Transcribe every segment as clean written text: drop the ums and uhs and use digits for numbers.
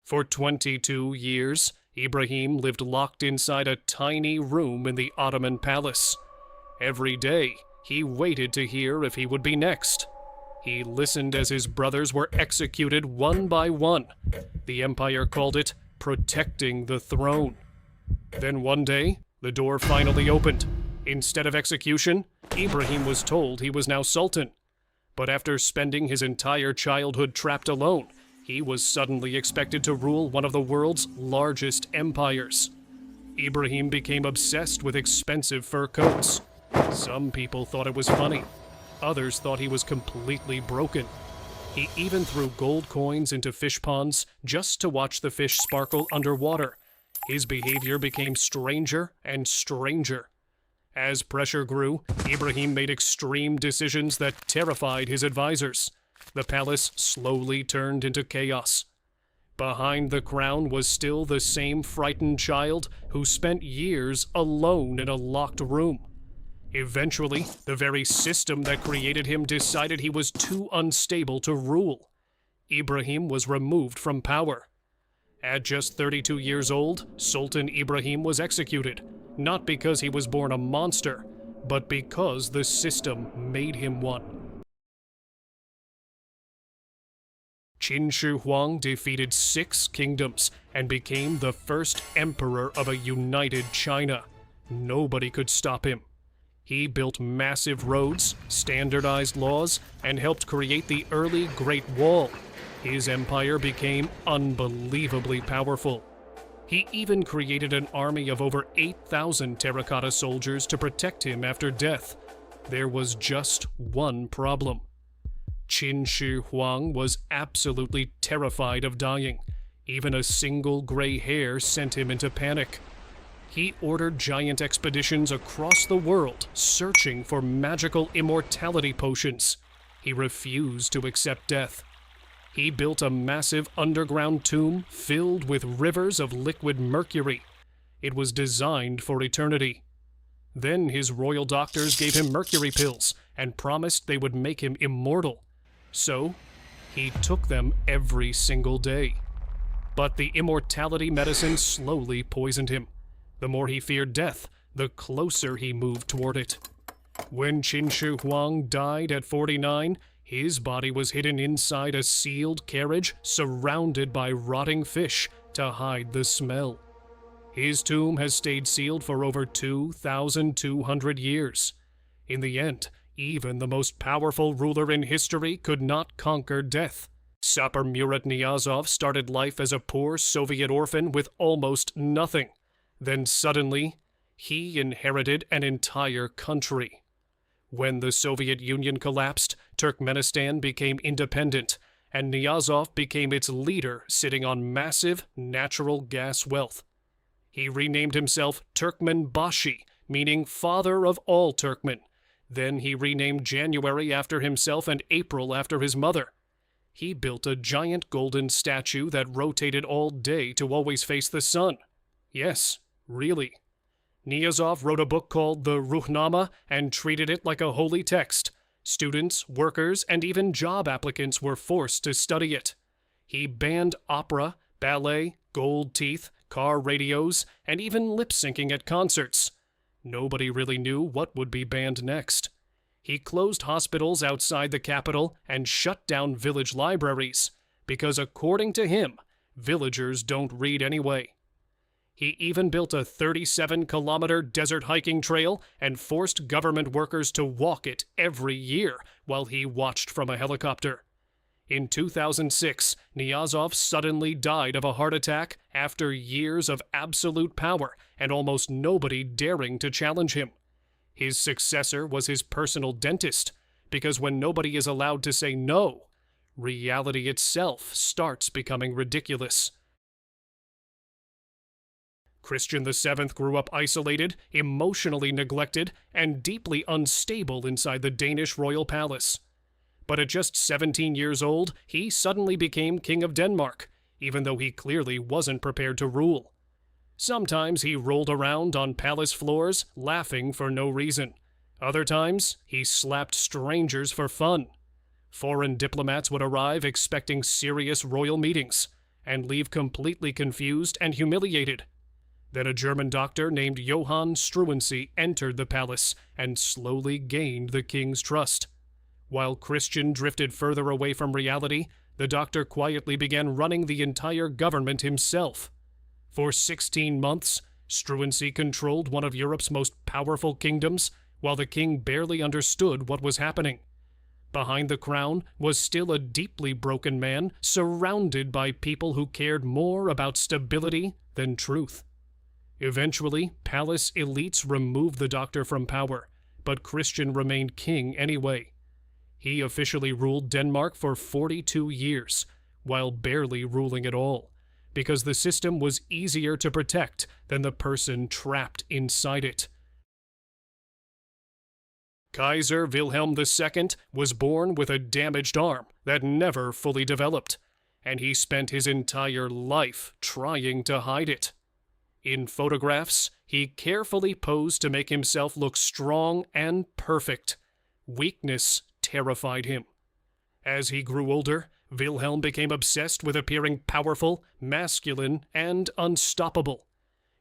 For 22 years, Ibrahim lived locked inside a tiny room in the Ottoman palace. Every day, he waited to hear if he would be next. He listened as his brothers were executed one by one. The empire called it protecting the throne. Then one day, the door finally opened. Instead of execution, Ibrahim was told he was now sultan. But after spending his entire childhood trapped alone, he was suddenly expected to rule one of the world's largest empires. Ibrahim became obsessed with expensive fur coats. Some people thought it was funny. Others thought he was completely broken. He even threw gold coins into fish ponds just to watch the fish sparkle underwater. His behavior became stranger and stranger. As pressure grew, Ibrahim made extreme decisions that terrified his advisors. The palace slowly turned into chaos. Behind the crown was still the same frightened child who spent years alone in a locked room. Eventually, the very system that created him decided he was too unstable to rule. Ibrahim was removed from power. At just 32 years old, Sultan Ibrahim was executed, not because he was born a monster, but because the system made him one. Qin Shi Huang defeated 6 kingdoms and became the first emperor of a united China. Nobody could stop him. He built massive roads, standardized laws, and helped create the early Great Wall. His empire became unbelievably powerful. He even created an army of over 8,000 terracotta soldiers to protect him after death. There was just one problem. Qin Shi Huang was absolutely terrified of dying. Even a single gray hair sent him into panic. He ordered giant expeditions across the world, searching for magical immortality potions. He refused to accept death. He built a massive underground tomb filled with rivers of liquid mercury. It was designed for eternity. Then his royal doctors gave him mercury pills and promised they would make him immortal. So, he took them every single day. But the immortality medicine slowly poisoned him. The more he feared death, the closer he moved toward it. When Qin Shi Huang died at 49, his body was hidden inside a sealed carriage surrounded by rotting fish to hide the smell. His tomb has stayed sealed for over 2,200 years. In the end, even the most powerful ruler in history could not conquer death. Sapir Murat Niyazov started life as a poor Soviet orphan with almost nothing. Then suddenly, he inherited an entire country. When the Soviet Union collapsed, Turkmenistan became independent, and Niyazov became its leader, sitting on massive natural gas wealth. He renamed himself Turkmenbashi, meaning father of all Turkmen. Then he renamed January after himself and April after his mother. He built a giant golden statue that rotated all day to always face the sun. Yes, really. Niyazov wrote a book called the Ruhnama and treated it like a holy text. Students, workers, and even job applicants were forced to study it. He banned opera, ballet, gold teeth, car radios, and even lip-syncing at concerts. Nobody really knew what would be banned next. He closed hospitals outside the capital and shut down village libraries, because according to him, villagers don't read anyway. He even built a 37-kilometer desert hiking trail and forced government workers to walk it every year while he watched from a helicopter. In 2006, Niyazov suddenly died of a heart attack after years of absolute power and almost nobody daring to challenge him. His successor was his personal dentist, because when nobody is allowed to say no, reality itself starts becoming ridiculous. Christian VII grew up isolated, emotionally neglected, and deeply unstable inside the Danish royal palace. But at just 17 years old, he suddenly became King of Denmark, even though he clearly wasn't prepared to rule. Sometimes he rolled around on palace floors, laughing for no reason. Other times, he slapped strangers for fun. Foreign diplomats would arrive expecting serious royal meetings, and leave completely confused and humiliated. Then a German doctor named Johann Struensee entered the palace and slowly gained the king's trust. While Christian drifted further away from reality, the doctor quietly began running the entire government himself. For 16 months, Struensee controlled one of Europe's most powerful kingdoms, while the king barely understood what was happening. Behind the crown was still a deeply broken man, surrounded by people who cared more about stability than truth. Eventually, palace elites removed the doctor from power, but Christian remained king anyway. He officially ruled Denmark for 42 years, while barely ruling at all, because the system was easier to protect than the person trapped inside it. Kaiser Wilhelm II was born with a damaged arm that never fully developed, and he spent his entire life trying to hide it. In photographs, he carefully posed to make himself look strong and perfect. Weakness terrified him. As he grew older, Wilhelm became obsessed with appearing powerful, masculine, and unstoppable.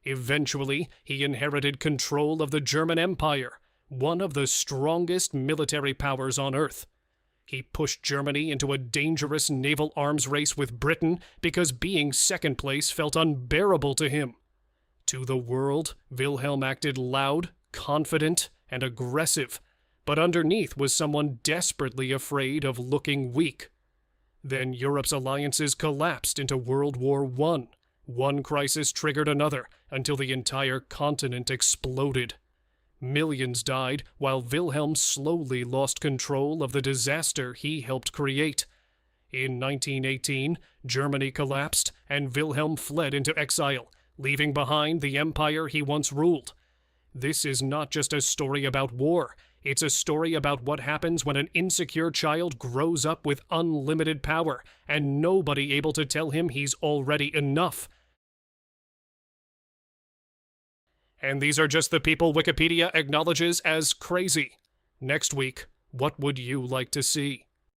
Eventually, he inherited control of the German Empire, one of the strongest military powers on Earth. He pushed Germany into a dangerous naval arms race with Britain because being second place felt unbearable to him. To the world, Wilhelm acted loud, confident, and aggressive, but underneath was someone desperately afraid of looking weak. Then Europe's alliances collapsed into World War I. One crisis triggered another until the entire continent exploded. Millions died while Wilhelm slowly lost control of the disaster he helped create. In 1918, Germany collapsed and Wilhelm fled into exile, leaving behind the empire he once ruled. This is not just a story about war. It's a story about what happens when an insecure child grows up with unlimited power and nobody able to tell him he's already enough. And these are just the people Wikipedia acknowledges as crazy. Next week, what would you like to see?